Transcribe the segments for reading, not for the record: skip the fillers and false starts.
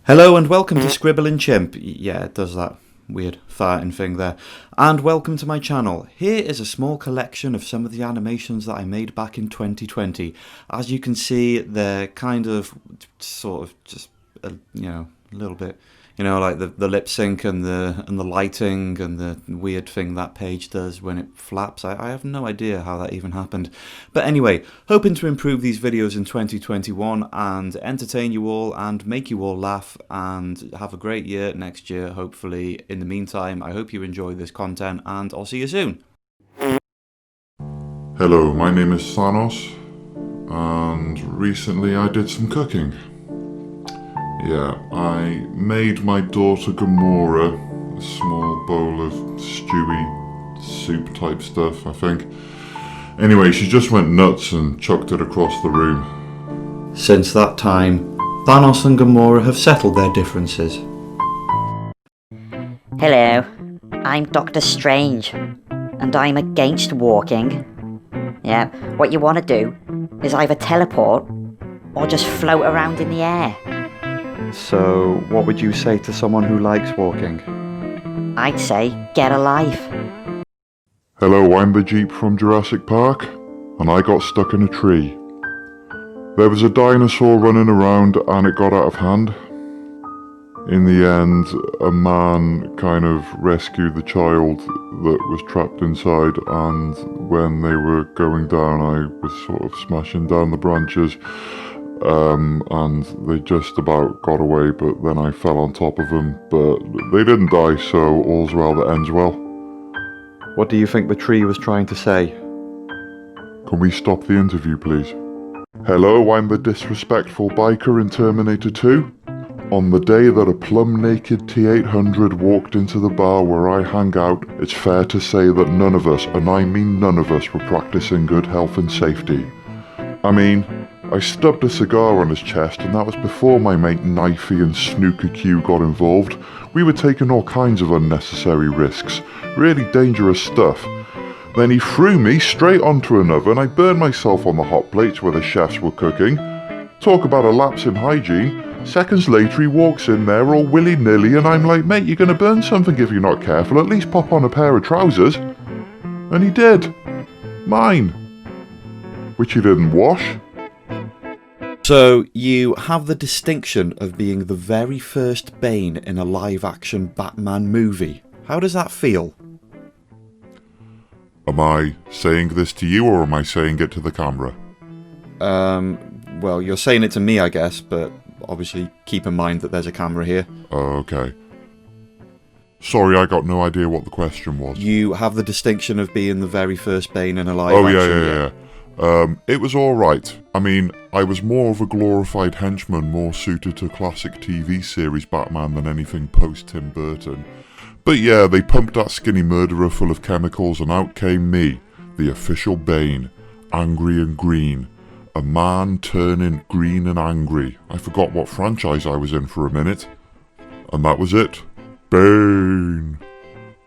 Hello and welcome to Scribbling Chimp. Yeah, it does that weird farting thing there. And welcome to my channel. Here is a small collection of some of the animations that I made back in 2020. As you can see, they're kind of, sort of, just, a little bit, like the lip sync and the lighting and the weird thing that page does when it flaps. I have no idea how that even happened. But anyway, hoping to improve these videos in 2021 and entertain you all and make you all laugh and have a great year next year, hopefully. In the meantime, I hope you enjoy this content and I'll see you soon. Hello, my name is Thanos, and recently I did some cooking. Yeah, I made my daughter Gamora a small bowl of stewy soup type stuff, I think. Anyway, she just went nuts and chucked it across the room. Since that time, Thanos and Gamora have settled their differences. Hello, I'm Doctor Strange, and I'm against walking. Yeah, what you want to do is either teleport or just float around in the air. So, what would you say to someone who likes walking? I'd say get a life. Hello, I'm the Jeep from Jurassic Park, and I got stuck in a tree. There was a dinosaur running around and it got out of hand. In the end, a man kind of rescued the child that was trapped inside, and when they were going down, I was sort of smashing down the branches, and they just about got away, but then I fell on top of them, but they didn't die, so all's well that ends well. What do you think the tree was trying to say? Can we stop the interview, please? Hello, I'm the disrespectful biker in Terminator 2. On the day that a plum-naked T-800 walked into the bar where I hang out, it's fair to say that none of us, and I mean none of us, were practicing good health and safety. I mean, I stubbed a cigar on his chest, and that was before my mate Knifey and Snooker Q got involved. We were taking all kinds of unnecessary risks, really dangerous stuff. Then he threw me straight onto an oven. I burned myself on the hot plates where the chefs were cooking. Talk about a lapse in hygiene. Seconds later he walks in there all willy-nilly, and I'm like, mate, you're going to burn something if you're not careful. At least pop on a pair of trousers. And he did. Mine. Which he didn't wash. So, you have the distinction of being the very first Bane in a live-action Batman movie. How does that feel? Am I saying this to you, or am I saying it to the camera? Well, you're saying it to me, I guess, but obviously keep in mind that there's a camera here. Oh, okay. Sorry, I got no idea what the question was. You have the distinction of being the very first Bane in a live-action. Oh, yeah. It was alright. I mean, I was more of a glorified henchman, more suited to classic TV series Batman than anything post-Tim Burton. But yeah, they pumped that skinny murderer full of chemicals, and out came me, the official Bane, angry and green. A man turning green and angry. I forgot what franchise I was in for a minute. And that was it. Bane.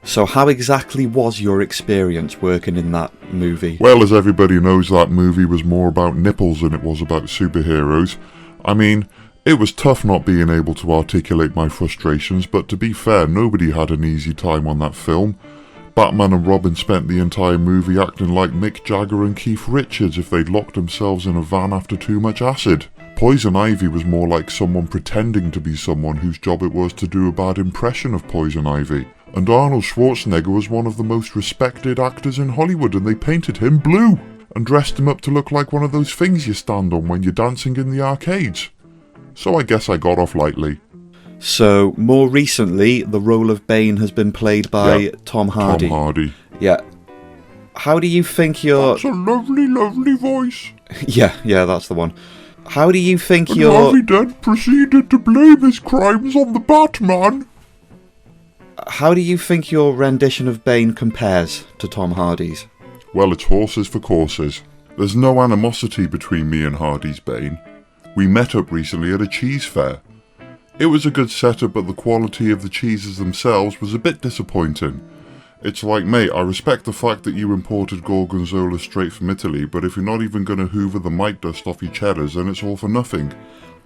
So how exactly was your experience working in that movie? Well, as everybody knows, that movie was more about nipples than it was about superheroes. I mean, it was tough not being able to articulate my frustrations, but to be fair, nobody had an easy time on that film. Batman and Robin spent the entire movie acting like Mick Jagger and Keith Richards if they'd locked themselves in a van after too much acid. Poison Ivy was more like someone pretending to be someone whose job it was to do a bad impression of Poison Ivy. And Arnold Schwarzenegger was one of the most respected actors in Hollywood, and they painted him blue and dressed him up to look like one of those things you stand on when you're dancing in the arcades. So I guess I got off lightly. So, more recently, the role of Bane has been played by Tom Hardy. Tom Hardy. Yeah. How do you think your... That's a lovely, lovely voice. Yeah, that's the one. How do you think and your... Harvey Dent proceeded to blame his crimes on the Batman. How do you think your rendition of Bane compares to Tom Hardy's? Well, it's horses for courses. There's no animosity between me and Hardy's Bane. We met up recently at a cheese fair. It was a good setup, but the quality of the cheeses themselves was a bit disappointing. It's like, mate, I respect the fact that you imported Gorgonzola straight from Italy, but if you're not even going to hoover the mic dust off your cheddars, then it's all for nothing.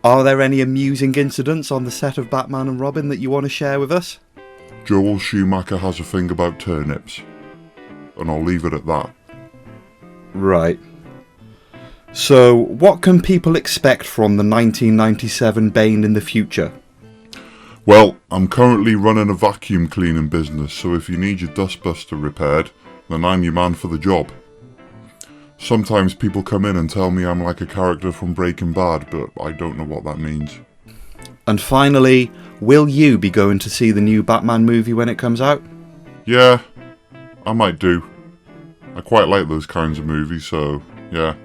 Are there any amusing incidents on the set of Batman and Robin that you want to share with us? Joel Schumacher has a thing about turnips. And I'll leave it at that. Right. So, what can people expect from the 1997 Bane in the future? Well, I'm currently running a vacuum cleaning business, so if you need your dustbuster repaired, then I'm your man for the job. Sometimes people come in and tell me I'm like a character from Breaking Bad, but I don't know what that means. And finally, will you be going to see the new Batman movie when it comes out? Yeah, I might do. I quite like those kinds of movies, so yeah.